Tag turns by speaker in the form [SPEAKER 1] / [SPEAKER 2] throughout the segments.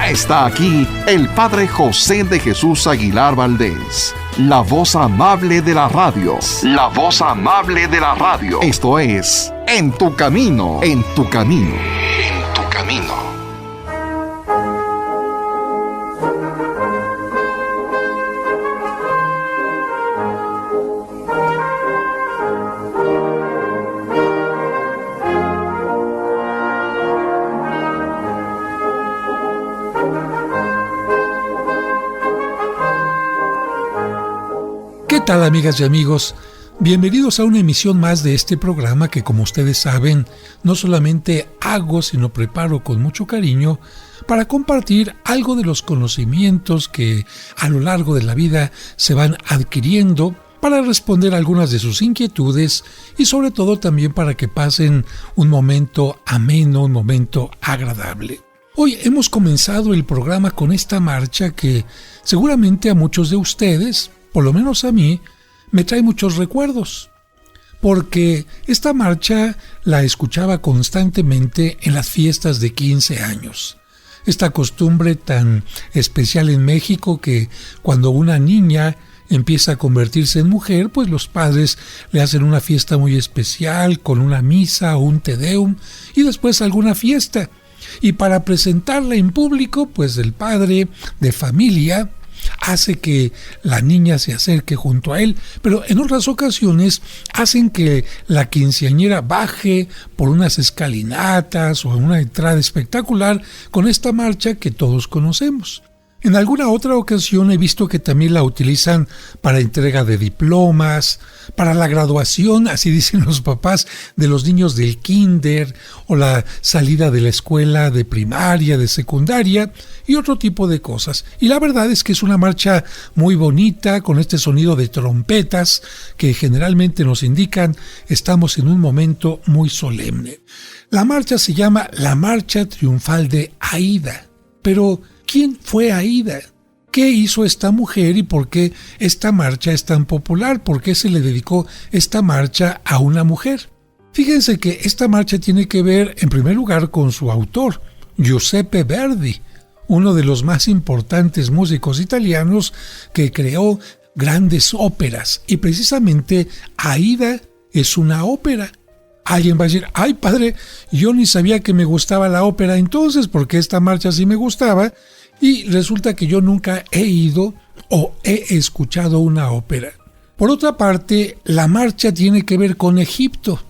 [SPEAKER 1] Está aquí el Padre José de Jesús Aguilar Valdés, la voz amable de la radio. La voz amable de la radio. Esto es En tu Camino, en tu Camino, en tu Camino.
[SPEAKER 2] ¿Qué tal, amigas y amigos? Bienvenidos a una emisión más de este programa que, como ustedes saben, no solamente hago, sino preparo con mucho cariño para compartir algo de los conocimientos que a lo largo de la vida se van adquiriendo para responder a algunas de sus inquietudes y sobre todo también para que pasen un momento ameno, un momento agradable. Hoy hemos comenzado el programa con esta marcha que seguramente a muchos de ustedes, por lo menos a mí, me trae muchos recuerdos, porque esta marcha la escuchaba constantemente en las fiestas de 15 años. Esta costumbre tan especial en México que cuando una niña empieza a convertirse en mujer, pues los padres le hacen una fiesta muy especial con una misa o un Te Deum y después alguna fiesta. Y para presentarla en público, pues el padre de familia hace que la niña se acerque junto a él, pero en otras ocasiones hacen que la quinceañera baje por unas escalinatas o una entrada espectacular con esta marcha que todos conocemos. En alguna otra ocasión he visto que también la utilizan para entrega de diplomas, para la graduación, así dicen los papás, de los niños del kinder o la salida de la escuela de primaria, de secundaria y otro tipo de cosas. Y la verdad es que es una marcha muy bonita con este sonido de trompetas que generalmente nos indican estamos en un momento muy solemne. La marcha se llama la Marcha Triunfal de Aída, pero ¿quién fue Aída? ¿Qué hizo esta mujer y por qué esta marcha es tan popular? ¿Por qué se le dedicó esta marcha a una mujer? Fíjense que esta marcha tiene que ver, en primer lugar, con su autor, Giuseppe Verdi, uno de los más importantes músicos italianos que creó grandes óperas. Y precisamente Aída es una ópera. Alguien va a decir, ay padre, yo ni sabía que me gustaba la ópera entonces, porque esta marcha sí me gustaba, y resulta que yo nunca he ido o he escuchado una ópera. Por otra parte, la marcha tiene que ver con Egipto.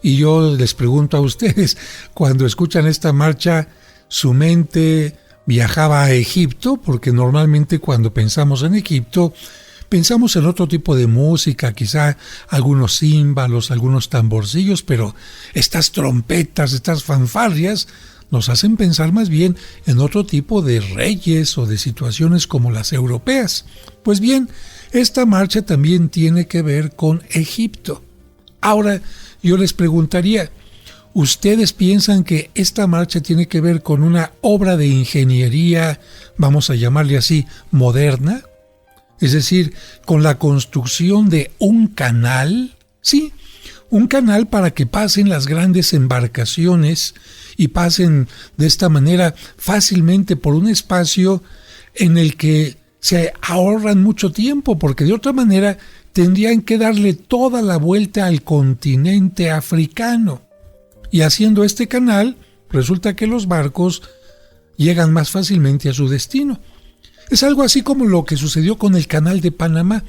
[SPEAKER 2] Y yo les pregunto a ustedes, cuando escuchan esta marcha, ¿su mente viajaba a Egipto? Porque normalmente cuando pensamos en Egipto, pensamos en otro tipo de música, quizá algunos címbalos, algunos tamborcillos, pero estas trompetas, estas fanfarrias, nos hacen pensar más bien en otro tipo de reyes o de situaciones como las europeas. Pues bien, esta marcha también tiene que ver con Egipto. Ahora, yo les preguntaría, ¿ustedes piensan que esta marcha tiene que ver con una obra de ingeniería, vamos a llamarle así, moderna? Es decir, con la construcción de un canal, sí, un canal para que pasen las grandes embarcaciones y pasen de esta manera fácilmente por un espacio en el que se ahorran mucho tiempo, porque de otra manera tendrían que darle toda la vuelta al continente africano. Y haciendo este canal, resulta que los barcos llegan más fácilmente a su destino. Es algo así como lo que sucedió con el Canal de Panamá.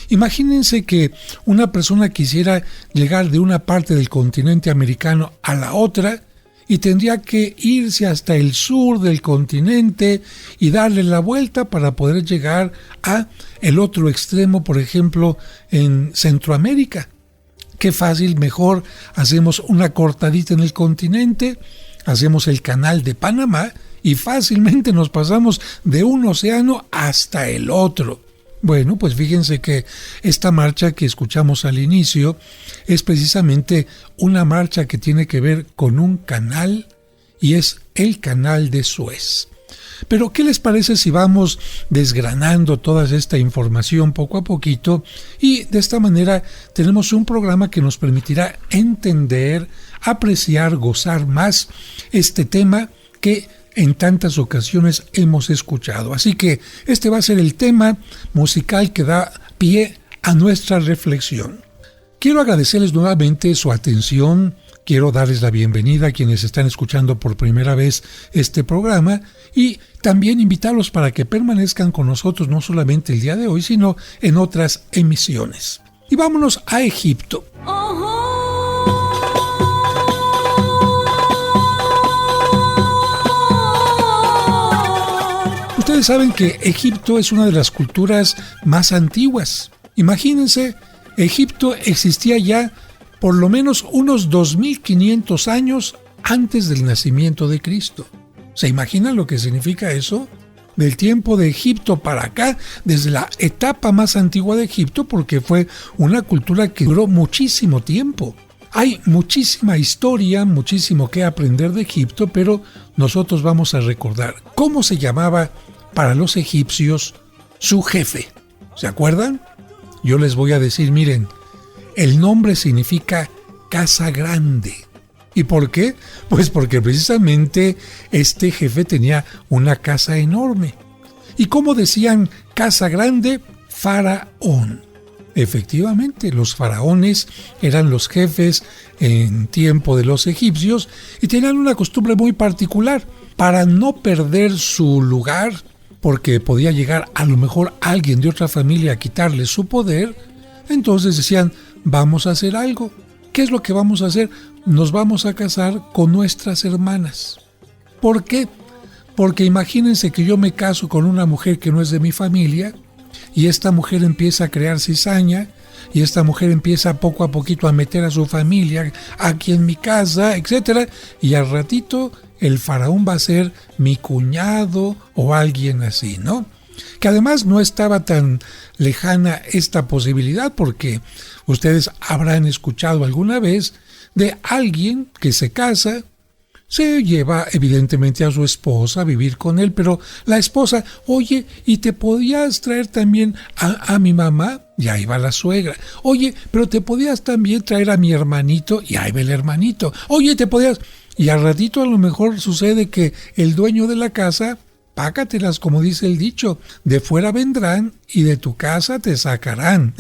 [SPEAKER 2] Imagínense que una persona quisiera llegar de una parte del continente americano a la otra y tendría que irse hasta el sur del continente y darle la vuelta para poder llegar a el otro extremo, por ejemplo, en Centroamérica. Qué fácil, mejor hacemos una cortadita en el continente, hacemos el Canal de Panamá y fácilmente nos pasamos de un océano hasta el otro. Bueno, pues fíjense que esta marcha que escuchamos al inicio es precisamente una marcha que tiene que ver con un canal y es el Canal de Suez. Pero, ¿qué les parece si vamos desgranando toda esta información poco a poquito? Y de esta manera tenemos un programa que nos permitirá entender, apreciar, gozar más este tema que en tantas ocasiones hemos escuchado. Así que este va a ser el tema musical que da pie a nuestra reflexión. Quiero agradecerles nuevamente su atención, quiero darles la bienvenida a quienes están escuchando por primera vez este programa y también invitarlos para que permanezcan con nosotros no solamente el día de hoy, sino en otras emisiones. Y vámonos a Egipto. Ustedes saben que Egipto es una de las culturas más antiguas. Imagínense, Egipto existía ya por lo menos unos 2500 años antes del nacimiento de Cristo. ¿Se imaginan lo que significa eso? Del tiempo de Egipto para acá, desde la etapa más antigua de Egipto, porque fue una cultura que duró muchísimo tiempo. Hay muchísima historia, muchísimo que aprender de Egipto, pero nosotros vamos a recordar cómo se llamaba para los egipcios su jefe. ¿Se acuerdan? Yo les voy a decir, miren, el nombre significa casa grande. ¿Y por qué? Pues porque precisamente este jefe tenía una casa enorme. ¿Y cómo decían casa grande? Faraón. Efectivamente, los faraones eran los jefes en tiempo de los egipcios y tenían una costumbre muy particular. Para no perder su lugar, porque podía llegar a lo mejor alguien de otra familia a quitarle su poder, entonces decían, vamos a hacer algo. ¿Qué es lo que vamos a hacer? Nos vamos a casar con nuestras hermanas. ¿Por qué? Porque imagínense que yo me caso con una mujer que no es de mi familia y esta mujer empieza a crear cizaña y esta mujer empieza poco a poquito a meter a su familia aquí en mi casa, etc. Y al ratito el faraón va a ser mi cuñado o alguien así, ¿no? Que además no estaba tan lejana esta posibilidad porque ustedes habrán escuchado alguna vez de alguien que se casa, se lleva evidentemente a su esposa a vivir con él, pero la esposa, oye, ¿y te podías traer también a mi mamá? Y ahí va la suegra. Oye, pero te podías también traer a mi hermanito, y ahí va el hermanito. Oye, te podías... Y al ratito a lo mejor sucede que el dueño de la casa, pácatelas, como dice el dicho, de fuera vendrán y de tu casa te sacarán.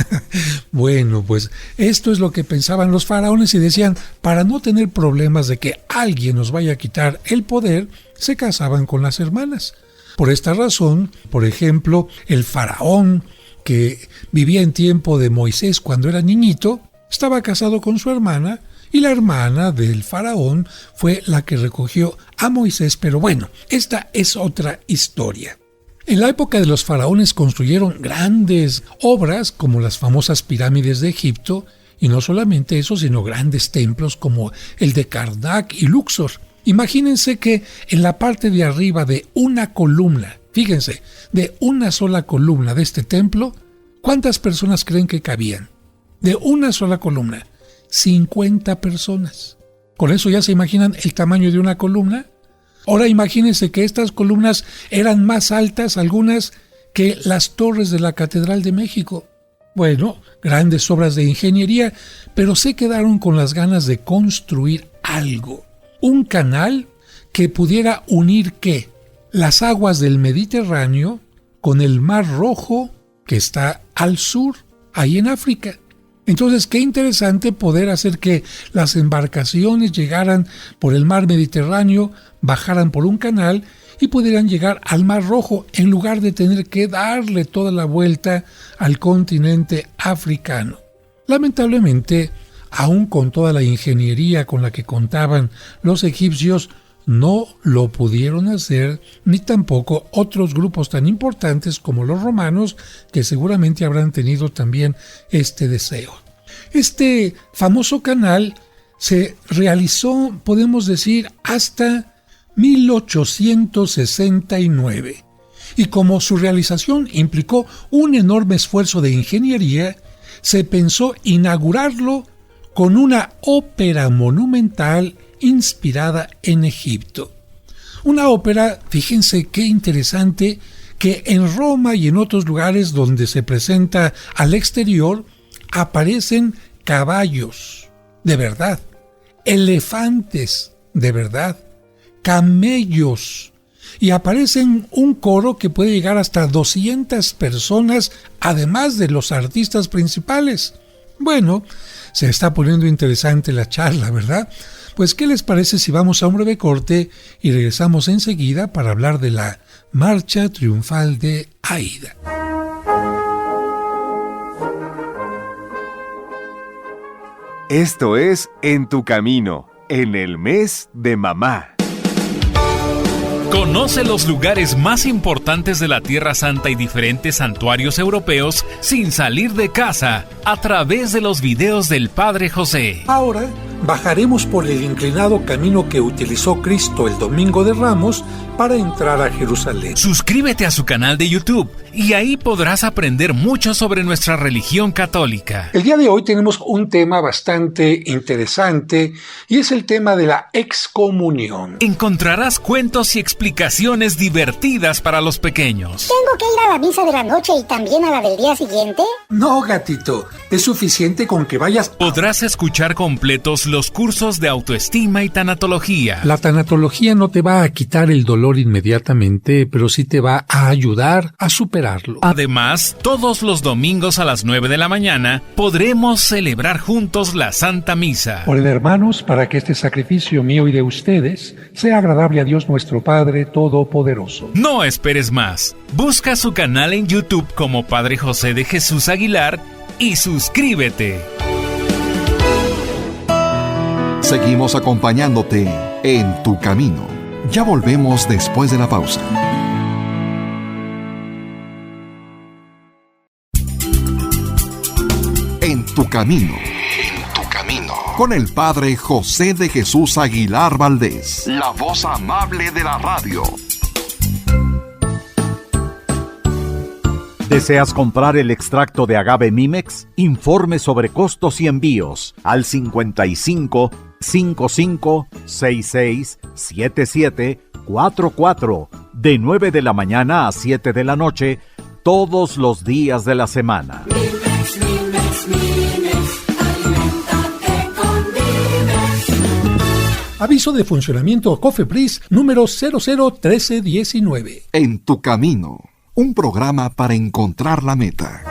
[SPEAKER 2] Bueno, pues esto es lo que pensaban los faraones y decían, para no tener problemas de que alguien nos vaya a quitar el poder, se casaban con las hermanas. Por esta razón, por ejemplo, el faraón que vivía en tiempo de Moisés cuando era niñito, estaba casado con su hermana, y la hermana del faraón fue la que recogió a Moisés. Pero bueno, esta es otra historia. En la época de los faraones construyeron grandes obras como las famosas pirámides de Egipto, y no solamente eso, sino grandes templos como el de Karnak y Luxor. Imagínense que en la parte de arriba de una columna, fíjense, de una sola columna de este templo, ¿cuántas personas creen que cabían? De una sola columna. 50 personas. Con eso ya se imaginan el tamaño de una columna. Ahora imagínense que estas columnas eran más altas, algunas, que las torres de la Catedral de México. Bueno, grandes obras de ingeniería, pero se quedaron con las ganas de construir algo. Un canal que pudiera unir, ¿qué? Las aguas del Mediterráneo con el Mar Rojo que está al sur, ahí en África. Entonces, qué interesante poder hacer que las embarcaciones llegaran por el mar Mediterráneo, bajaran por un canal y pudieran llegar al Mar Rojo en lugar de tener que darle toda la vuelta al continente africano. Lamentablemente, aún con toda la ingeniería con la que contaban los egipcios, no lo pudieron hacer, ni tampoco otros grupos tan importantes como los romanos, que seguramente habrán tenido también este deseo. Este famoso canal se realizó, podemos decir, hasta 1869. Y como su realización implicó un enorme esfuerzo de ingeniería, se pensó inaugurarlo con una ópera monumental inspirada en Egipto. Una ópera, fíjense qué interesante, que en Roma y en otros lugares donde se presenta al exterior aparecen caballos, de verdad, elefantes, de verdad, camellos, y aparecen un coro que puede llegar hasta 200 personas, además de los artistas principales. Bueno, se está poniendo interesante la charla, ¿verdad? Pues, ¿qué les parece si vamos a un breve corte y regresamos enseguida para hablar de la Marcha Triunfal de Aida?
[SPEAKER 3] Esto es En tu Camino, en el mes de mamá.
[SPEAKER 4] Conoce los lugares más importantes de la Tierra Santa y diferentes santuarios europeos sin salir de casa a través de los videos del Padre José.
[SPEAKER 2] Ahora bajaremos por el inclinado camino que utilizó Cristo el Domingo de Ramos para entrar a Jerusalén.
[SPEAKER 4] Suscríbete a su canal de YouTube y ahí podrás aprender mucho sobre nuestra religión católica.
[SPEAKER 2] El día de hoy tenemos un tema bastante interesante y es el tema de la excomunión.
[SPEAKER 4] Encontrarás cuentos y explicaciones divertidas para los pequeños.
[SPEAKER 5] ¿Tengo que ir a la misa de la noche y también a la del día siguiente?
[SPEAKER 2] No, gatito, es suficiente con que vayas.
[SPEAKER 4] Podrás escuchar completos los cursos de autoestima y tanatología.
[SPEAKER 2] La tanatología no te va a quitar el dolor inmediatamente, pero sí te va a ayudar a superarlo.
[SPEAKER 4] Además, todos los domingos a las 9 de la mañana podremos celebrar juntos la Santa Misa.
[SPEAKER 2] Oren, hermanos, para que este sacrificio mío y de ustedes sea agradable a Dios nuestro Padre Todopoderoso.
[SPEAKER 4] No esperes más. Busca su canal en YouTube como Padre José de Jesús Aguilar y suscríbete.
[SPEAKER 1] Seguimos acompañándote en tu camino. Ya volvemos después de la pausa. En tu camino. En tu camino. Con el Padre José de Jesús Aguilar Valdés. La voz amable de la radio.
[SPEAKER 6] ¿Deseas comprar el extracto de agave Mimex? Informe sobre costos y envíos al 55 55 66 77 44 de 9 de la mañana a 7 de la noche todos los días de la semana.
[SPEAKER 7] Mimex, Mimex, Mimex, aliméntate con Mimex.
[SPEAKER 2] Aviso de funcionamiento COFEPRIS número 001319.
[SPEAKER 1] En tu camino. Un programa para encontrar la meta.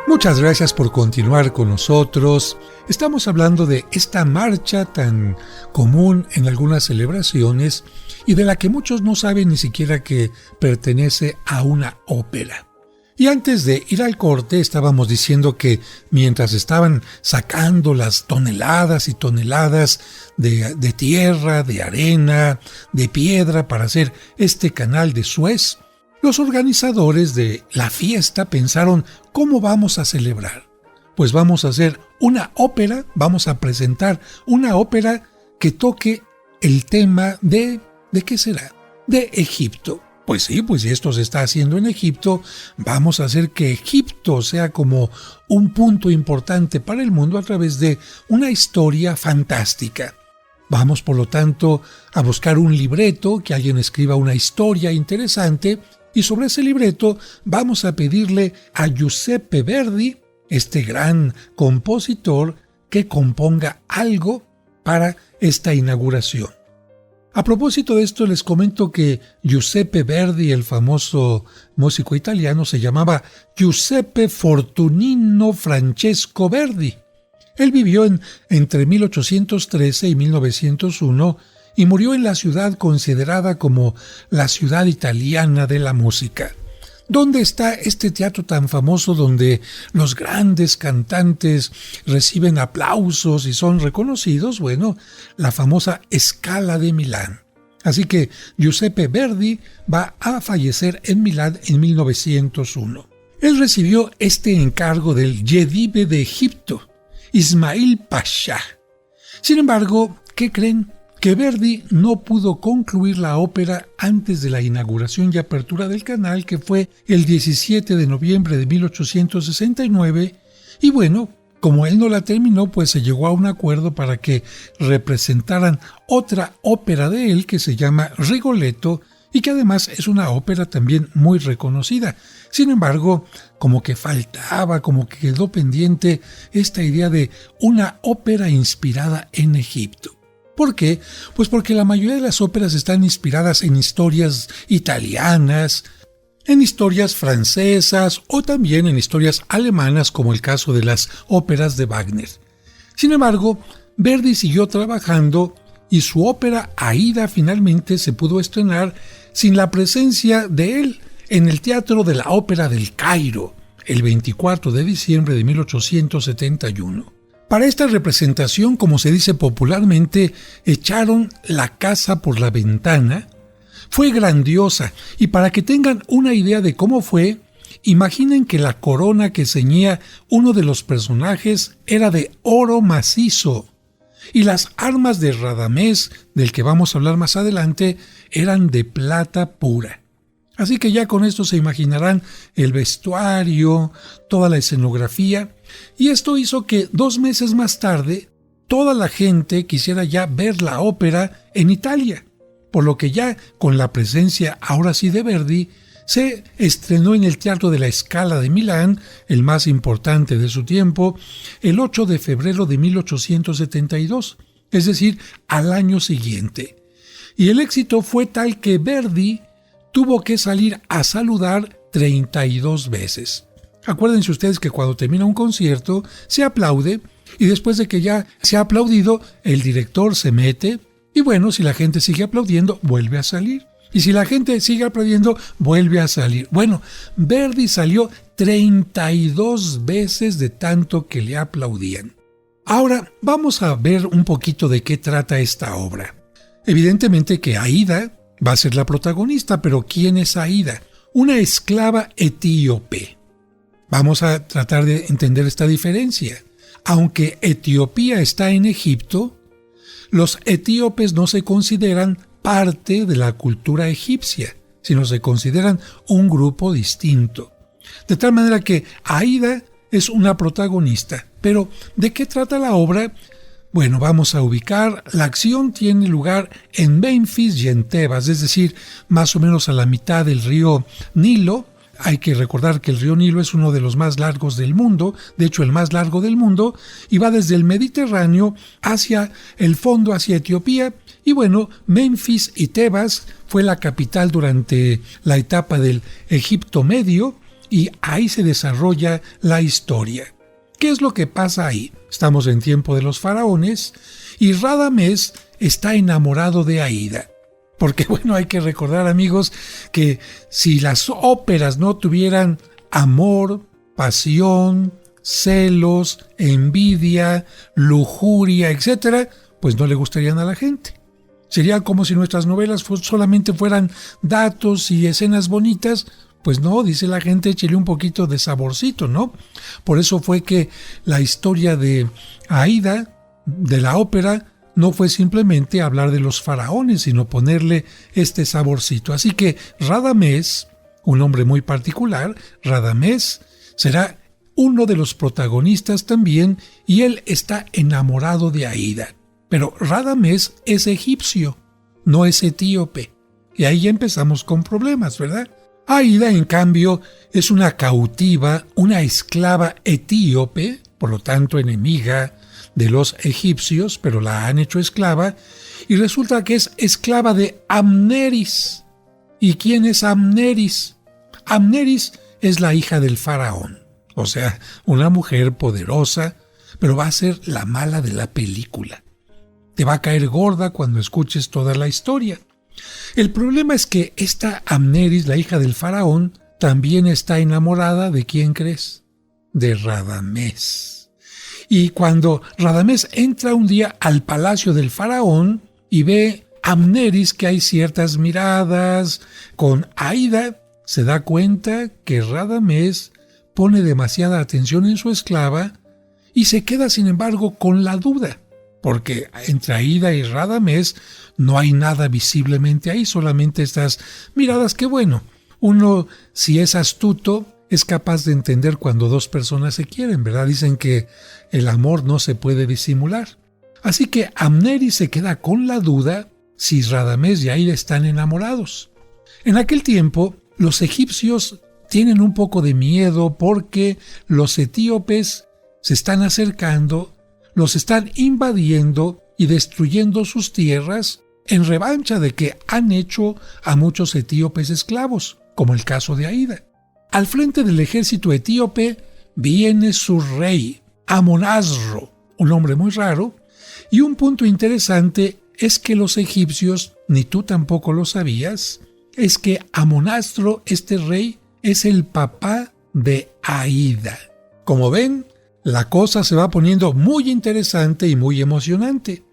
[SPEAKER 2] Muchas gracias por continuar con nosotros. Estamos hablando de esta marcha tan común en algunas celebraciones y de la que muchos no saben ni siquiera que pertenece a una ópera. Y antes de ir al corte estábamos diciendo que mientras estaban sacando las toneladas y toneladas de tierra, de arena, de piedra para hacer este canal de Suez, los organizadores de la fiesta pensaron, ¿cómo vamos a celebrar? Pues vamos a hacer una ópera, vamos a presentar una ópera que toque el tema ¿de qué será? De Egipto. Pues sí, pues si esto se está haciendo en Egipto, vamos a hacer que Egipto sea como un punto importante para el mundo a través de una historia fantástica. Vamos, por lo tanto, a buscar un libreto, que alguien escriba una historia interesante, y sobre ese libreto vamos a pedirle a Giuseppe Verdi, este gran compositor, que componga algo para esta inauguración. A propósito de esto, les comento que Giuseppe Verdi, el famoso músico italiano, se llamaba Giuseppe Fortunino Francesco Verdi. Él vivió entre 1813 y 1901 y murió en la ciudad considerada como la ciudad italiana de la música. ¿Dónde está este teatro tan famoso donde los grandes cantantes reciben aplausos y son reconocidos? Bueno, la famosa Scala de Milán. Así que Giuseppe Verdi va a fallecer en Milán en 1901. Él recibió este encargo del Yedibe de Egipto, Ismail Pasha. Sin embargo, ¿qué creen? Que Verdi no pudo concluir la ópera antes de la inauguración y apertura del canal, que fue el 17 de noviembre de 1869, y bueno, como él no la terminó, pues se llegó a un acuerdo para que representaran otra ópera de él que se llama Rigoletto y que además es una ópera también muy reconocida. Sin embargo, como que faltaba, como que quedó pendiente esta idea de una ópera inspirada en Egipto. ¿Por qué? Pues porque la mayoría de las óperas están inspiradas en historias italianas, en historias francesas o también en historias alemanas, como el caso de las óperas de Wagner. Sin embargo, Verdi siguió trabajando y su ópera Aída finalmente se pudo estrenar sin la presencia de él en el Teatro de la Ópera del Cairo, el 24 de diciembre de 1871. Para esta representación, como se dice popularmente, echaron la casa por la ventana. Fue grandiosa, y para que tengan una idea de cómo fue, imaginen que la corona que ceñía uno de los personajes era de oro macizo, y las armas de Radamés, del que vamos a hablar más adelante, eran de plata pura. Así que ya con esto se imaginarán el vestuario, toda la escenografía, y esto hizo que 2 meses más tarde toda la gente quisiera ya ver la ópera en Italia, por lo que ya con la presencia ahora sí de Verdi, se estrenó en el Teatro de la Scala de Milán, el más importante de su tiempo, el 8 de febrero de 1872, es decir, al año siguiente. Y el éxito fue tal que Verdi tuvo que salir a saludar 32 veces. Acuérdense ustedes que cuando termina un concierto se aplaude y después de que ya se ha aplaudido, el director se mete y bueno, si la gente sigue aplaudiendo, vuelve a salir. Y si la gente sigue aplaudiendo, vuelve a salir. Bueno, Verdi salió 32 veces de tanto que le aplaudían. Ahora vamos a ver un poquito de qué trata esta obra. Evidentemente que Aída va a ser la protagonista, pero ¿quién es Aída? Una esclava etíope. Vamos a tratar de entender esta diferencia. Aunque Etiopía está en Egipto, los etíopes no se consideran parte de la cultura egipcia, sino se consideran un grupo distinto. De tal manera que Aída es una protagonista. Pero, ¿de qué trata la obra? Bueno, vamos a ubicar. La acción tiene lugar en Memphis y en Tebas, es decir, más o menos a la mitad del río Nilo. Hay que recordar que el río Nilo es uno de los más largos del mundo, de hecho el más largo del mundo, y va desde el Mediterráneo hacia el fondo, hacia Etiopía. Y bueno, Memphis y Tebas fue la capital durante la etapa del Egipto Medio, y ahí se desarrolla la historia. ¿Qué es lo que pasa ahí? Estamos en tiempo de los faraones, y Radamés está enamorado de Aída. Porque bueno, hay que recordar, amigos, que si las óperas no tuvieran amor, pasión, celos, envidia, lujuria, etc., pues no le gustarían a la gente. Sería como si nuestras novelas solamente fueran datos y escenas bonitas. Pues no, dice la gente, échale un poquito de saborcito, ¿no? Por eso fue que la historia de Aída, de la ópera, no fue simplemente hablar de los faraones, sino ponerle este saborcito. Así que Radamés, un hombre muy particular, Radamés será uno de los protagonistas también, y él está enamorado de Aída. Pero Radamés es egipcio, no es etíope. Y ahí ya empezamos con problemas, ¿verdad? Aída, en cambio, es una cautiva, una esclava etíope, por lo tanto enemiga de los egipcios, pero la han hecho esclava, y resulta que es esclava de Amneris. ¿Y quién es Amneris? Amneris es la hija del faraón, o sea, una mujer poderosa, pero va a ser la mala de la película. Te va a caer gorda cuando escuches toda la historia. El problema es que esta Amneris, la hija del faraón, también está enamorada de ¿quién crees? De Radamés. Y cuando Radamés entra un día al palacio del faraón y ve a Amneris que hay ciertas miradas con Aída, se da cuenta que Radamés pone demasiada atención en su esclava y se queda sin embargo con la duda, porque entre Aída y Radamés no hay nada visiblemente ahí, solamente estas miradas que bueno, uno si es astuto es capaz de entender cuando dos personas se quieren, ¿verdad? Dicen que el amor no se puede disimular. Así que Amneris se queda con la duda si Radamés y Aída están enamorados. En aquel tiempo, los egipcios tienen un poco de miedo porque los etíopes se están acercando, los están invadiendo y destruyendo sus tierras en revancha de que han hecho a muchos etíopes esclavos, como el caso de Aída. Al frente del ejército etíope viene su rey, Amonasro, un hombre muy raro, y un punto interesante es que los egipcios, ni tú tampoco lo sabías, es que Amonasro, este rey, es el papá de Aída. Como ven, la cosa se va poniendo muy interesante y muy emocionante.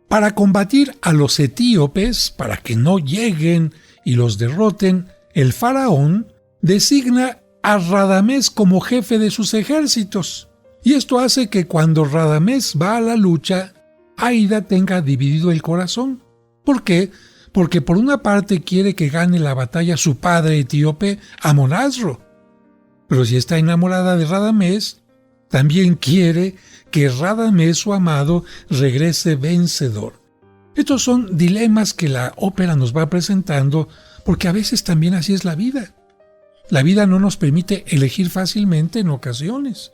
[SPEAKER 2] Para combatir a los etíopes, para que no lleguen y los derroten, el faraón designa a Radamés como jefe de sus ejércitos. Y esto hace que cuando Radamés va a la lucha, Aída tenga dividido el corazón. ¿Por qué? Porque por una parte quiere que gane la batalla su padre etíope, Amonasro. Pero si está enamorada de Radamés, también quiere que Radamés, su amado, regrese vencedor. Estos son dilemas que la ópera nos va presentando, porque a veces también así es la vida. La vida no nos permite elegir fácilmente en ocasiones.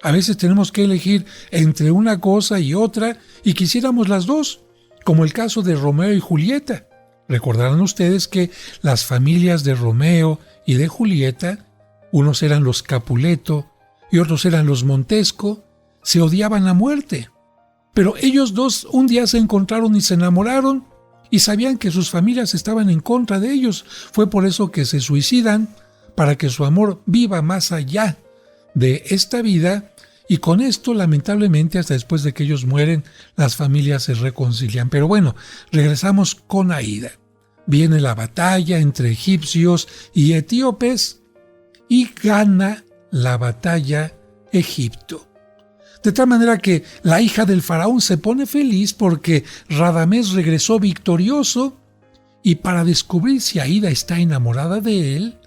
[SPEAKER 2] A veces tenemos que elegir entre una cosa y otra y quisiéramos las dos, como el caso de Romeo y Julieta. Recordarán ustedes que las familias de Romeo y de Julieta, unos eran los Capuleto y otros eran los Montesco, se odiaban a muerte. Pero ellos dos un día se encontraron y se enamoraron y sabían que sus familias estaban en contra de ellos. Fue por eso que se suicidan, para que su amor viva más allá de esta vida, y con esto, lamentablemente, hasta después de que ellos mueren, las familias se reconcilian. Pero bueno, regresamos con Aída. Viene la batalla entre egipcios y etíopes y gana la batalla Egipto. De tal manera que la hija del faraón se pone feliz porque Radamés regresó victorioso, y para descubrir si Aída está enamorada de él,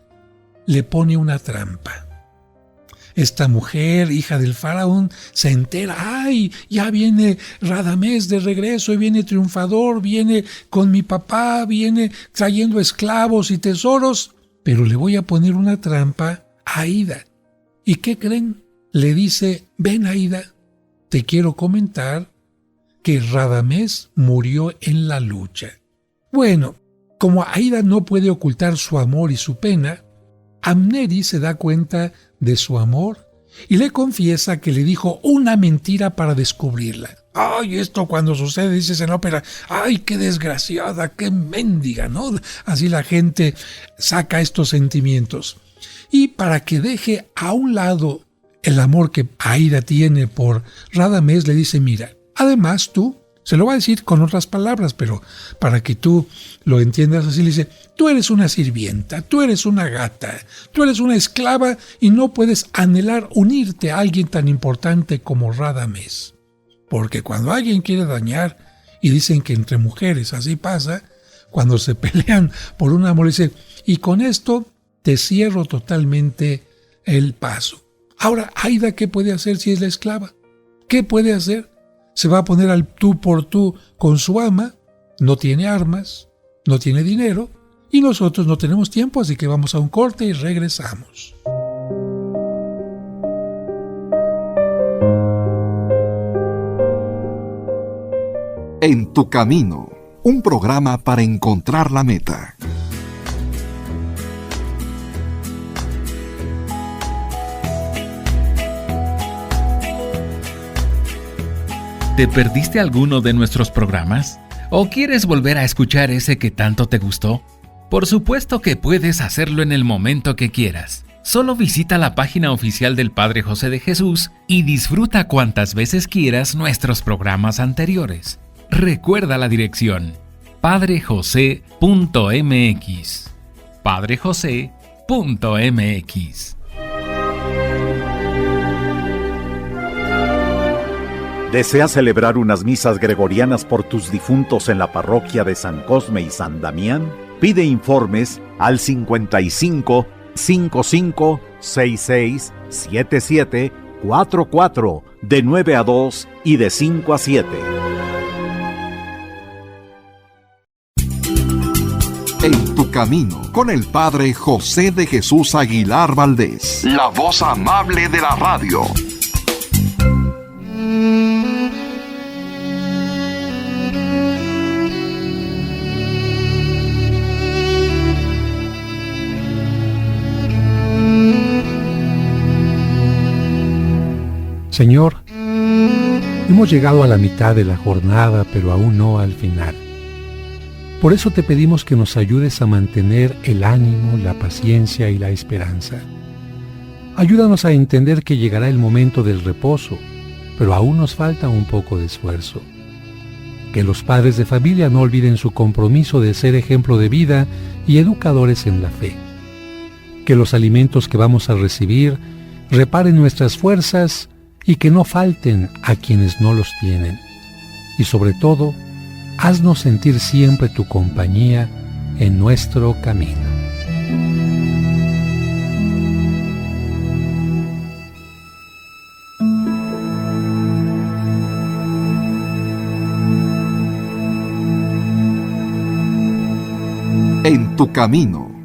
[SPEAKER 2] le pone una trampa. Esta mujer, hija del faraón, se entera, ¡ay! Ya viene Radamés de regreso y viene triunfador, viene con mi papá, viene trayendo esclavos y tesoros, pero le voy a poner una trampa a Aída. ¿Y qué creen? Le dice, ven Aída, te quiero comentar que Radamés murió en la lucha. Bueno, como Aída no puede ocultar su amor y su pena, Amneri se da cuenta de su amor y le confiesa que le dijo una mentira para descubrirla. ¡Ay, esto cuando sucede, dices en ópera! ¡Ay, qué desgraciada, qué mendiga!, ¿no? Así la gente saca estos sentimientos. Y para que deje a un lado el amor que Aída tiene por Radamés, le dice, mira, además tú, se lo va a decir con otras palabras, pero para que tú lo entiendas así, le dice, tú eres una sirvienta, tú eres una gata, tú eres una esclava y no puedes anhelar unirte a alguien tan importante como Radamés. Porque cuando alguien quiere dañar, y dicen que entre mujeres así pasa, cuando se pelean por un amor, dice, y con esto te cierro totalmente el paso. Ahora, Aída, ¿qué puede hacer si es la esclava? ¿Qué puede hacer? Se va a poner al tú por tú con su ama, no tiene armas, no tiene dinero, y nosotros no tenemos tiempo, así que vamos a un corte y regresamos.
[SPEAKER 1] En tu camino, un programa para encontrar la meta.
[SPEAKER 4] ¿Te perdiste alguno de nuestros programas? ¿O quieres volver a escuchar ese que tanto te gustó? Por supuesto que puedes hacerlo en el momento que quieras. Solo visita la página oficial del Padre José de Jesús y disfruta cuantas veces quieras nuestros programas anteriores. Recuerda la dirección: padrejose.mx. padrejose.mx.
[SPEAKER 6] ¿Deseas celebrar unas misas gregorianas por tus difuntos en la parroquia de San Cosme y San Damián? Pide informes al 55 55 66 77 44 de 9 a 2 y de 5 a 7.
[SPEAKER 1] En tu camino, con el Padre José de Jesús Aguilar Valdés, la voz amable de la radio.
[SPEAKER 2] Señor, hemos llegado a la mitad de la jornada, pero aún no al final. Por eso te pedimos que nos ayudes a mantener el ánimo, la paciencia y la esperanza. Ayúdanos a entender que llegará el momento del reposo, pero aún nos falta un poco de esfuerzo. Que los padres de familia no olviden su compromiso de ser ejemplo de vida y educadores en la fe. Que los alimentos que vamos a recibir reparen nuestras fuerzas y que no falten a quienes no los tienen. Y sobre todo, haznos sentir siempre tu compañía en nuestro camino.
[SPEAKER 1] En tu camino.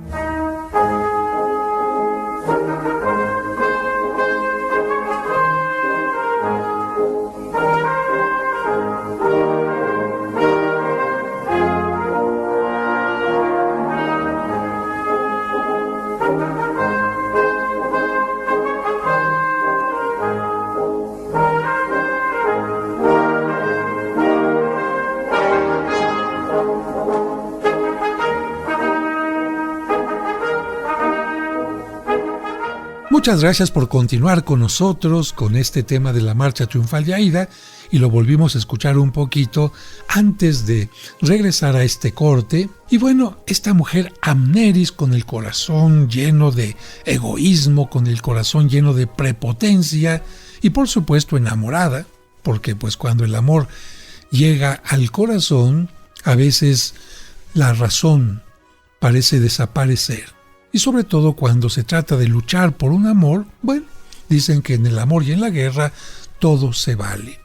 [SPEAKER 2] Muchas gracias por continuar con nosotros con este tema de la Marcha Triunfal de Aída, y lo volvimos a escuchar un poquito antes de regresar a este corte. Y bueno, esta mujer Amneris, con el corazón lleno de egoísmo, con el corazón lleno de prepotencia y por supuesto enamorada, porque pues cuando el amor llega al corazón, a veces la razón parece desaparecer. Y sobre todo cuando se trata de luchar por un amor, bueno, dicen que en el amor y en la guerra todo se vale.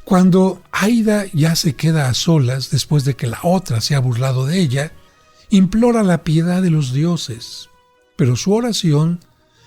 [SPEAKER 2] Cuando Aída ya se queda a solas después de que la otra se ha burlado de ella, implora la piedad de los dioses, pero su oración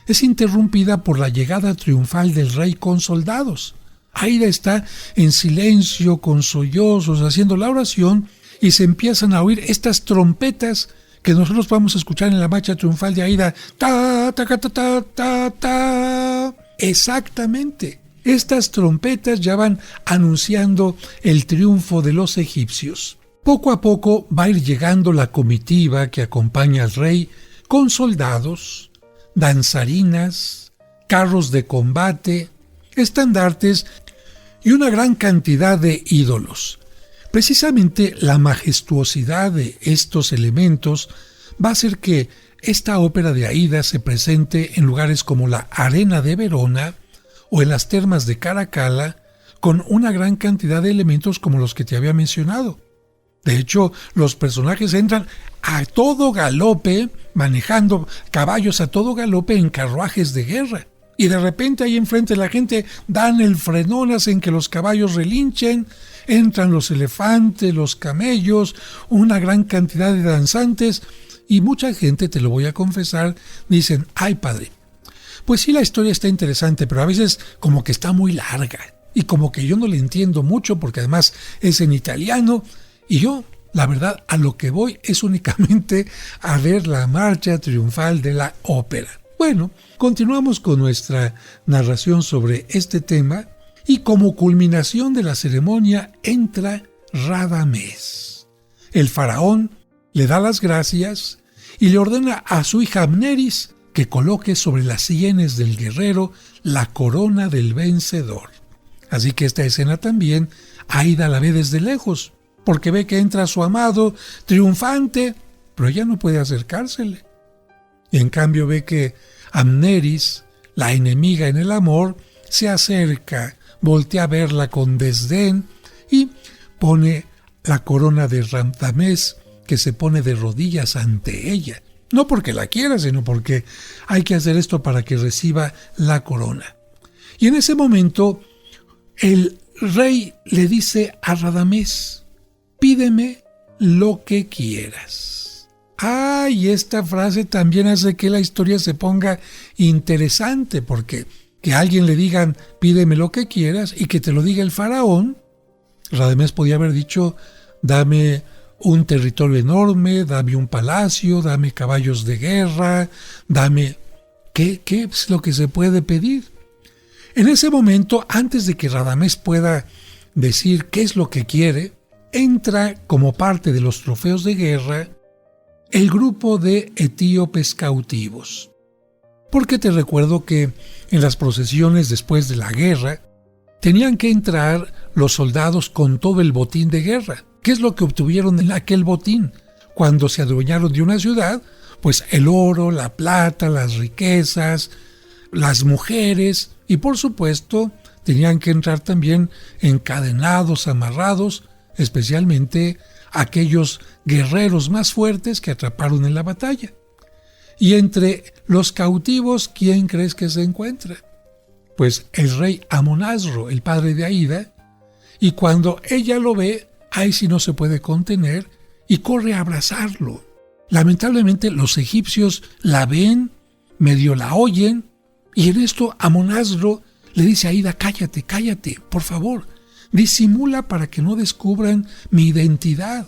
[SPEAKER 2] es interrumpida por la llegada triunfal del rey con soldados. Aída está en silencio, con sollozos, haciendo la oración, y se empiezan a oír estas trompetas que nosotros vamos a escuchar en la marcha triunfal de Aída. Ta, ta, ta, ta, ta, ta. Exactamente. Estas trompetas ya van anunciando el triunfo de los egipcios. Poco a poco va a ir llegando la comitiva que acompaña al rey con soldados, danzarinas, carros de combate, estandartes y una gran cantidad de ídolos. Precisamente la majestuosidad de estos elementos va a hacer que esta ópera de Aída se presente en lugares como la Arena de Verona o en las termas de Caracalla, con una gran cantidad de elementos como los que te había mencionado. De hecho, los personajes entran a todo galope, manejando caballos a todo galope en carruajes de guerra. Y de repente ahí enfrente la gente dan el frenón, hacen que los caballos relinchen, entran los elefantes, los camellos, una gran cantidad de danzantes, y mucha gente, te lo voy a confesar, dicen: ay padre, pues sí, la historia está interesante, pero a veces como que está muy larga, y como que yo no le entiendo mucho, porque además es en italiano, y yo, la verdad, a lo que voy es únicamente a ver la marcha triunfal de la ópera. Bueno, continuamos con nuestra narración sobre este tema, y como culminación de la ceremonia entra Radamés. El faraón le da las gracias y le ordena a su hija Amneris que coloque sobre las sienes del guerrero la corona del vencedor. Así que esta escena también Aída la ve desde lejos, porque ve que entra su amado triunfante, pero ella no puede acercársele. Y en cambio ve que Amneris, la enemiga en el amor, se acerca, voltea a verla con desdén y pone la corona de Radamés, que se pone de rodillas ante ella. No porque la quiera, sino porque hay que hacer esto para que reciba la corona. Y en ese momento el rey le dice a Radamés: pídeme lo que quieras. Y esta frase también hace que la historia se ponga interesante, porque que a alguien le digan, pídeme lo que quieras, y que te lo diga el faraón. Radamés podía haber dicho, dame un territorio enorme, dame un palacio, dame caballos de guerra, dame... ¿Qué es lo que se puede pedir? En ese momento, antes de que Radamés pueda decir qué es lo que quiere, entra como parte de los trofeos de guerra el grupo de etíopes cautivos. Porque te recuerdo que en las procesiones después de la guerra tenían que entrar los soldados con todo el botín de guerra. ¿Qué es lo que obtuvieron en aquel botín? Cuando se adueñaron de una ciudad, pues el oro, la plata, las riquezas, las mujeres y por supuesto tenían que entrar también encadenados, amarrados, especialmente aquellos guerreros más fuertes que atraparon en la batalla. Y entre los cautivos, ¿quién crees que se encuentra? Pues el rey Amonasro, el padre de Aída, y cuando ella lo ve, ahí sí no se puede contener y corre a abrazarlo. Lamentablemente los egipcios la ven, medio la oyen, y en esto Amonasro le dice a Aída, cállate, por favor, disimula para que no descubran mi identidad,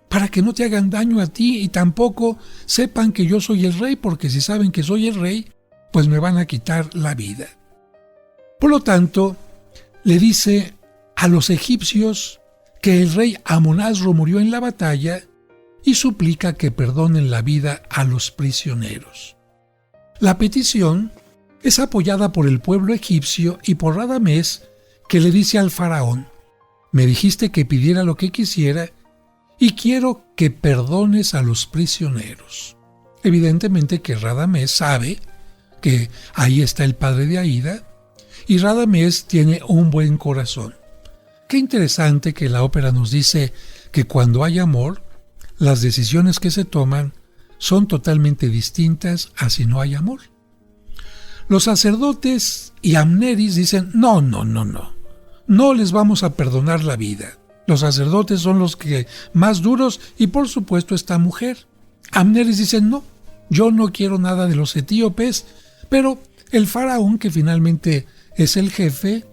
[SPEAKER 2] para que no te hagan daño a ti y tampoco sepan que yo soy el rey, porque si saben que soy el rey, pues me van a quitar la vida. Por lo tanto, le dice a los egipcios que el rey Amonasro murió en la batalla y suplica que perdonen la vida a los prisioneros. La petición es apoyada por el pueblo egipcio y por Radamés, que le dice al faraón, me dijiste que pidiera lo que quisiera y quiero que perdones a los prisioneros. Evidentemente que Radamés sabe que ahí está el padre de Aída y Radamés tiene un buen corazón. Qué interesante que la ópera nos dice que cuando hay amor, las decisiones que se toman son totalmente distintas a si no hay amor. Los sacerdotes y Amneris dicen, no les vamos a perdonar la vida. Los sacerdotes son los que más duros y por supuesto esta mujer. Amneris dice, no, yo no quiero nada de los etíopes, pero el faraón, que finalmente es el jefe,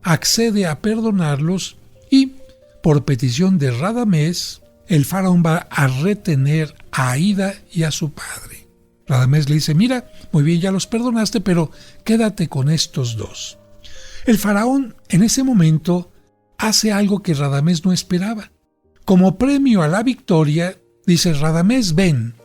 [SPEAKER 2] accede a perdonarlos y, por petición de Radamés, el faraón va a retener a Aída y a su padre. Radamés le dice, mira, muy bien, ya los perdonaste, pero quédate con estos dos. El faraón en ese momento hace algo que Radamés no esperaba. Como premio a la victoria, dice, Radamés, ven,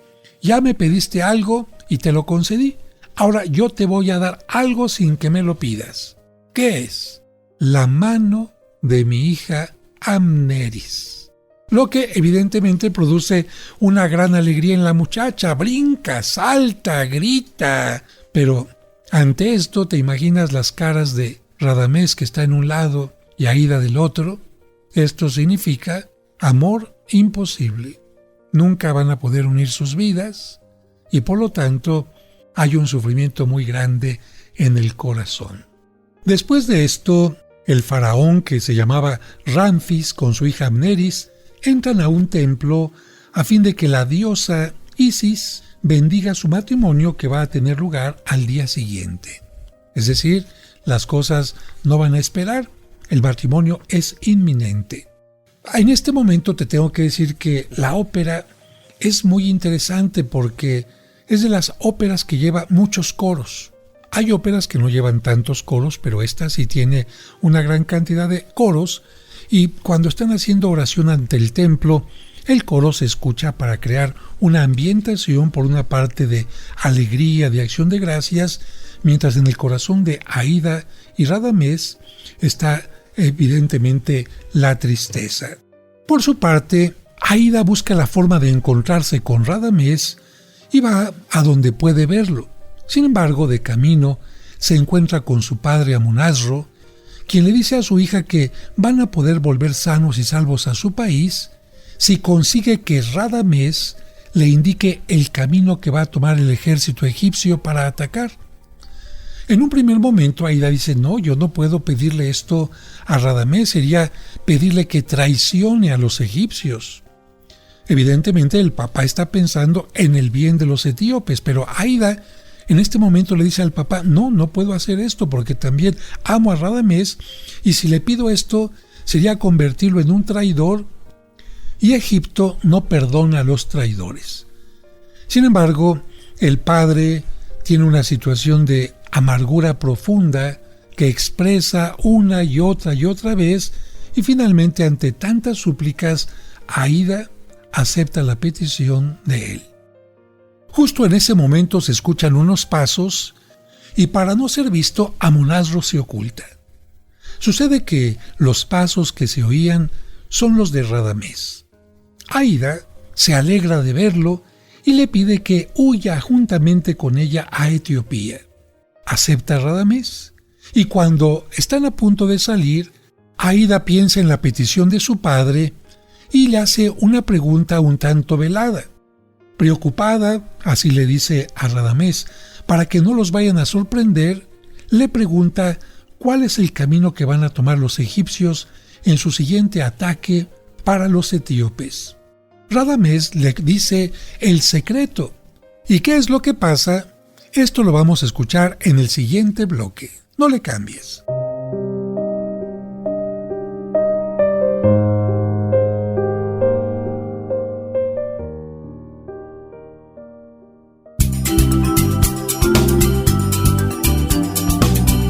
[SPEAKER 2] ya me pediste algo y te lo concedí. Ahora yo te voy a dar algo sin que me lo pidas. ¿Qué es? La mano de mi hija Amneris. Lo que evidentemente produce una gran alegría en la muchacha. Brinca, salta, grita. Pero ante esto te imaginas las caras de Radamés, que está en un lado, y Aída del otro. Esto significa amor imposible. Nunca van a poder unir sus vidas y por lo tanto hay un sufrimiento muy grande en el corazón. Después de esto, el faraón, que se llamaba Ramfis, con su hija Amneris, entran a un templo a fin de que la diosa Isis bendiga su matrimonio, que va a tener lugar al día siguiente. Es decir, las cosas no van a esperar, el matrimonio es inminente. En este momento te tengo que decir que la ópera es muy interesante porque es de las óperas que lleva muchos coros. Hay óperas que no llevan tantos coros, pero esta sí tiene una gran cantidad de coros, y cuando están haciendo oración ante el templo, el coro se escucha para crear una ambientación, por una parte, de alegría, de acción de gracias, mientras en el corazón de Aída y Radamés está evidentemente la tristeza. Por su parte, Aída busca la forma de encontrarse con Radamés y va a donde puede verlo. Sin embargo, de camino se encuentra con su padre Amonasro, quien le dice a su hija que van a poder volver sanos y salvos a su país si consigue que Radamés le indique el camino que va a tomar el ejército egipcio para atacar. En un primer momento Aída dice, no, yo no puedo pedirle esto a Radamés, sería pedirle que traicione a los egipcios. Evidentemente el papá está pensando en el bien de los etíopes, pero Aída en este momento le dice al papá, no puedo hacer esto porque también amo a Radamés y si le pido esto sería convertirlo en un traidor y Egipto no perdona a los traidores. Sin embargo, el padre tiene una situación de amargura profunda que expresa una y otra vez y finalmente ante tantas súplicas, Aída acepta la petición de él. Justo en ese momento se escuchan unos pasos y para no ser visto, Amonasro se oculta. Sucede que los pasos que se oían son los de Radamés. Aída se alegra de verlo y le pide que huya juntamente con ella a Etiopía. Acepta a Radamés y cuando están a punto de salir, Aída piensa en la petición de su padre y le hace una pregunta un tanto velada. Preocupada, así le dice a Radamés, para que no los vayan a sorprender, le pregunta cuál es el camino que van a tomar los egipcios en su siguiente ataque para los etíopes. Radamés le dice el secreto. ¿Y qué es lo que pasa? Esto lo vamos a escuchar en el siguiente bloque. No le cambies.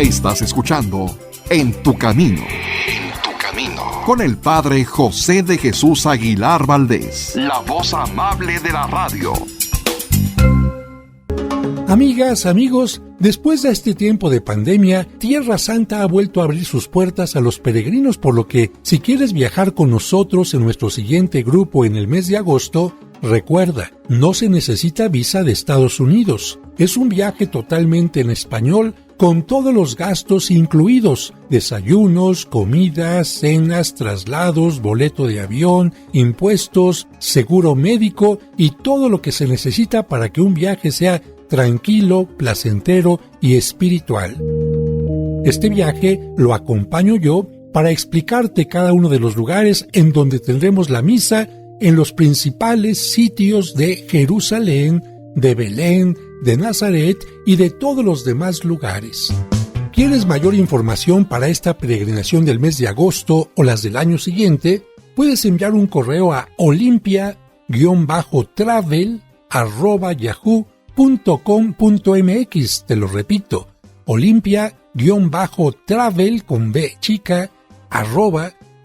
[SPEAKER 1] Estás escuchando En tu Camino. Con el Padre José de Jesús Aguilar Valdés, la voz amable de la radio.
[SPEAKER 2] Amigas, amigos, después de este tiempo de pandemia, Tierra Santa ha vuelto a abrir sus puertas a los peregrinos, por lo que, si quieres viajar con nosotros en nuestro siguiente grupo en el mes de agosto, recuerda, no se necesita visa de Estados Unidos. Es un viaje totalmente en español, con todos los gastos incluidos, desayunos, comidas, cenas, traslados, boleto de avión, impuestos, seguro médico y todo lo que se necesita para que un viaje sea tranquilo, placentero y espiritual. Este viaje lo acompaño yo para explicarte cada uno de los lugares en donde tendremos la misa en los principales sitios de Jerusalén, de Belén, de Nazaret y de todos los demás lugares. ¿Quieres mayor información para esta peregrinación del mes de agosto o las del año siguiente? Puedes enviar un correo a olimpia-travel@yahoo.com.mx. Te lo repito, olimpia-travel con B chica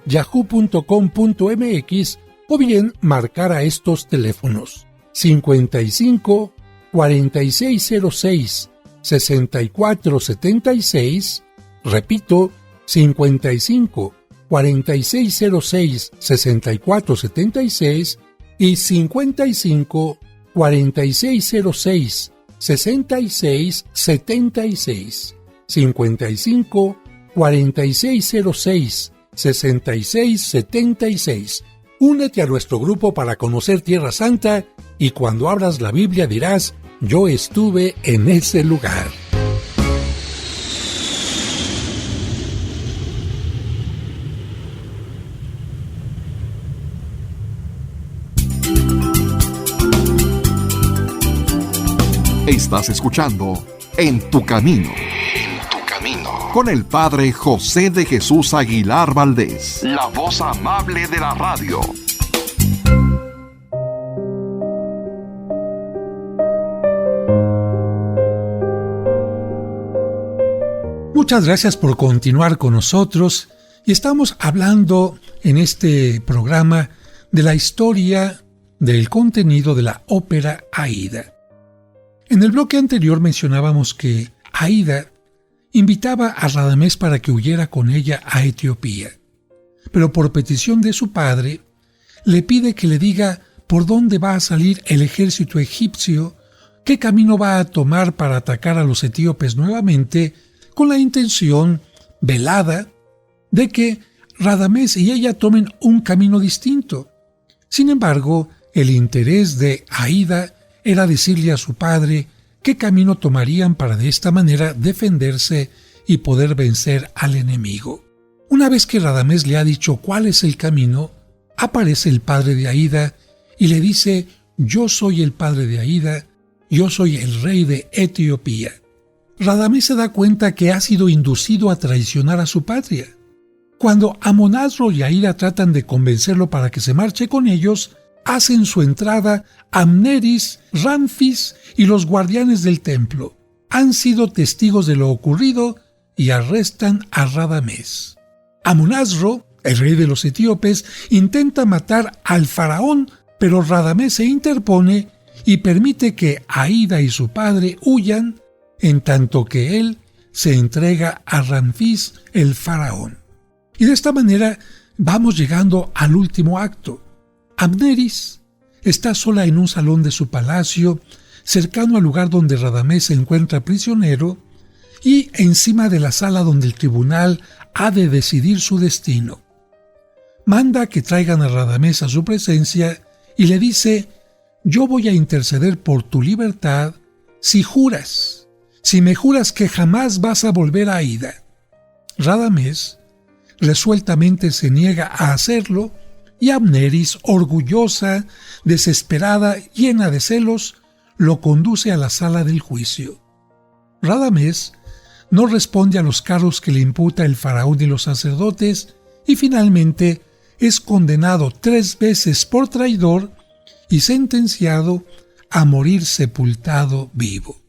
[SPEAKER 2] @yahoo.com.mx o bien marcar a estos teléfonos 55 4606 6476, repito, 55 4606 6476 y 55 4606 6676, 55 4606 6676. Únete a nuestro grupo para conocer Tierra Santa y cuando abras la Biblia dirás: yo estuve en ese lugar.
[SPEAKER 1] Estás escuchando En tu Camino. Con el Padre José de Jesús Aguilar Valdés, la voz amable de la radio.
[SPEAKER 2] Muchas gracias por continuar con nosotros y estamos hablando en este programa de la historia del contenido de la ópera Aída. En el bloque anterior mencionábamos que Aída invitaba a Radamés para que huyera con ella a Etiopía, pero por petición de su padre le pide que le diga por dónde va a salir el ejército egipcio, qué camino va a tomar para atacar a los etíopes nuevamente, con la intención velada de que Radamés y ella tomen un camino distinto. Sin embargo, el interés de Aída era decirle a su padre qué camino tomarían para de esta manera defenderse y poder vencer al enemigo. Una vez que Radamés le ha dicho cuál es el camino, aparece el padre de Aída y le dice: yo soy el padre de Aída, yo soy el rey de Etiopía. Radamés se da cuenta que ha sido inducido a traicionar a su patria. Cuando Amonasro y Aída tratan de convencerlo para que se marche con ellos, hacen su entrada Amneris, Ramfis y los guardianes del templo. Han sido testigos de lo ocurrido y arrestan a Radamés. Amonasro, el rey de los etíopes, intenta matar al faraón, pero Radamés se interpone y permite que Aída y su padre huyan, en tanto que él se entrega a Ramfis, el faraón. Y de esta manera vamos llegando al último acto. Amneris está sola en un salón de su palacio, cercano al lugar donde Radamés se encuentra prisionero, y encima de la sala donde el tribunal ha de decidir su destino. Manda que traigan a Radamés a su presencia y le dice: yo voy a interceder por tu libertad si me juras que jamás vas a volver a Aída. Radamés resueltamente se niega a hacerlo, y Amneris, orgullosa, desesperada, llena de celos, lo conduce a la sala del juicio. Radamés no responde a los cargos que le imputa el faraón y los sacerdotes, y finalmente es condenado 3 veces por traidor y sentenciado a morir sepultado vivo.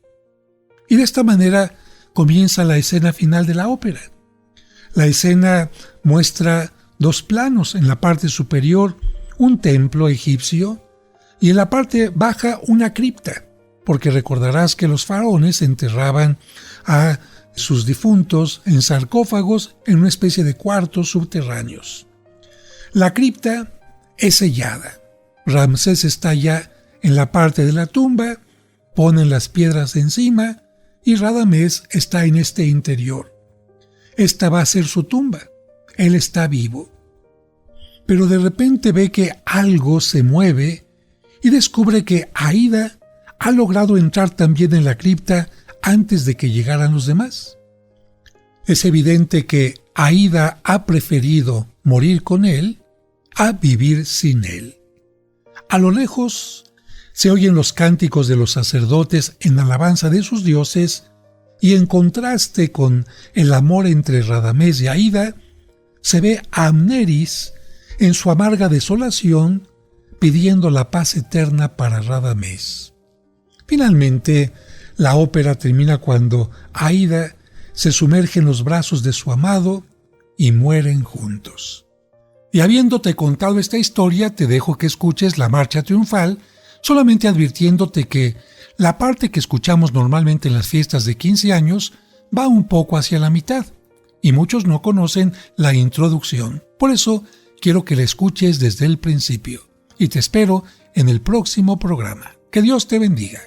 [SPEAKER 2] Y de esta manera comienza la escena final de la ópera. La escena muestra 2 planos: en la parte superior un templo egipcio y en la parte baja una cripta, porque recordarás que los faraones enterraban a sus difuntos en sarcófagos en una especie de cuartos subterráneos. La cripta es sellada. Ramsés está ya en la parte de la tumba, ponen las piedras encima y Radamés está en este interior. Esta va a ser su tumba. Él está vivo. Pero de repente ve que algo se mueve y descubre que Aída ha logrado entrar también en la cripta antes de que llegaran los demás. Es evidente que Aída ha preferido morir con él a vivir sin él. A lo lejos se oyen los cánticos de los sacerdotes en alabanza de sus dioses, y en contraste con el amor entre Radamés y Aída, se ve a Amneris en su amarga desolación pidiendo la paz eterna para Radamés. Finalmente, la ópera termina cuando Aída se sumerge en los brazos de su amado y mueren juntos. Y habiéndote contado esta historia, te dejo que escuches la marcha triunfal, solamente advirtiéndote que la parte que escuchamos normalmente en las fiestas de 15 años va un poco hacia la mitad, y muchos no conocen la introducción. Por eso quiero que la escuches desde el principio, y te espero en el próximo programa. Que Dios te bendiga.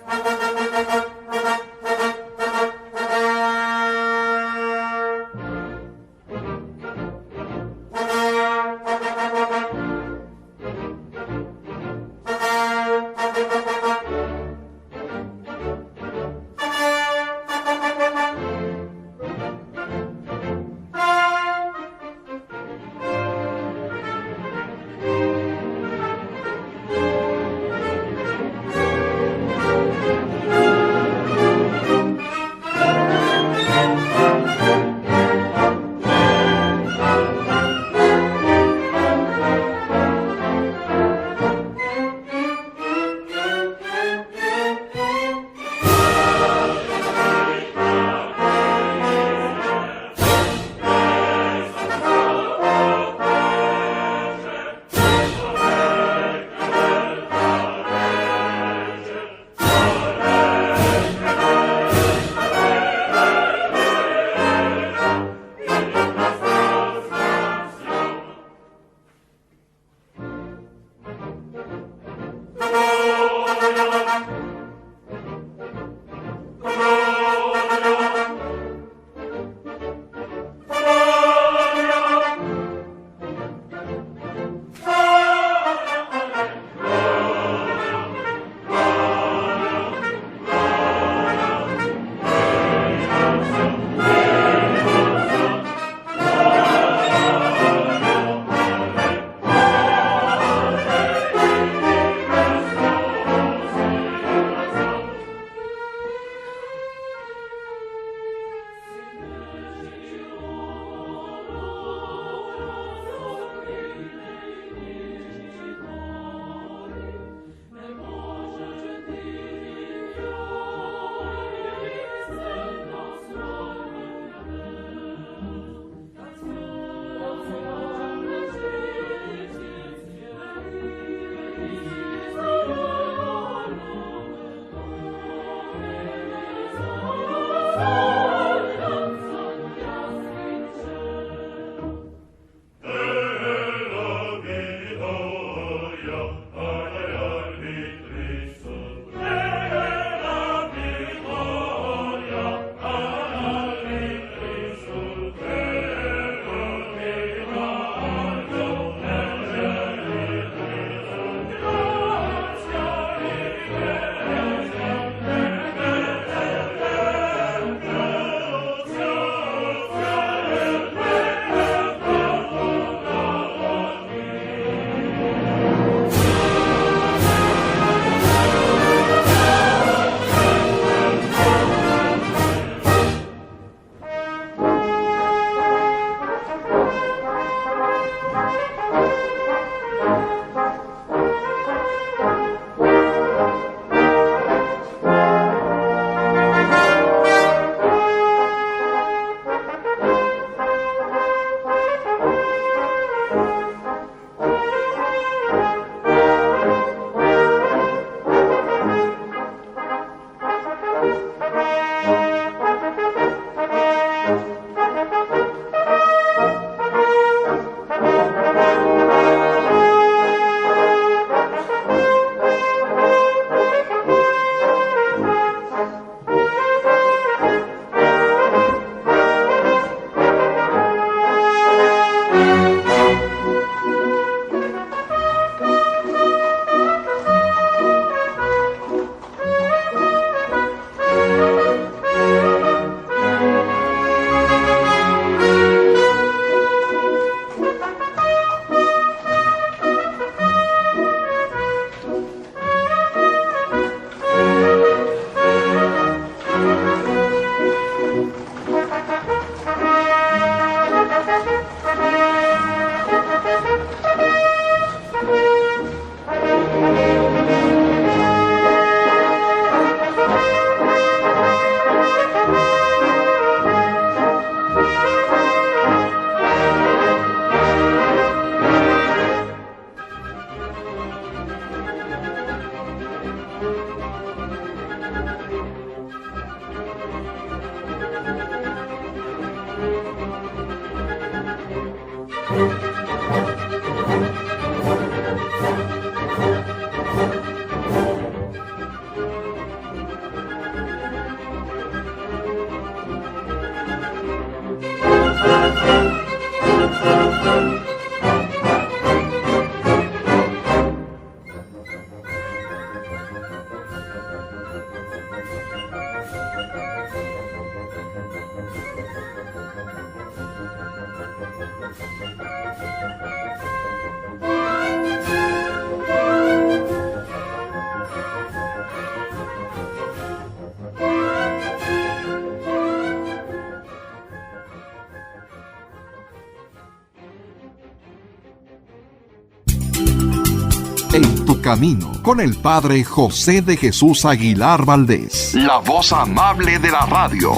[SPEAKER 1] En tu camino, con el Padre José de Jesús Aguilar Valdés, la voz amable de la radio.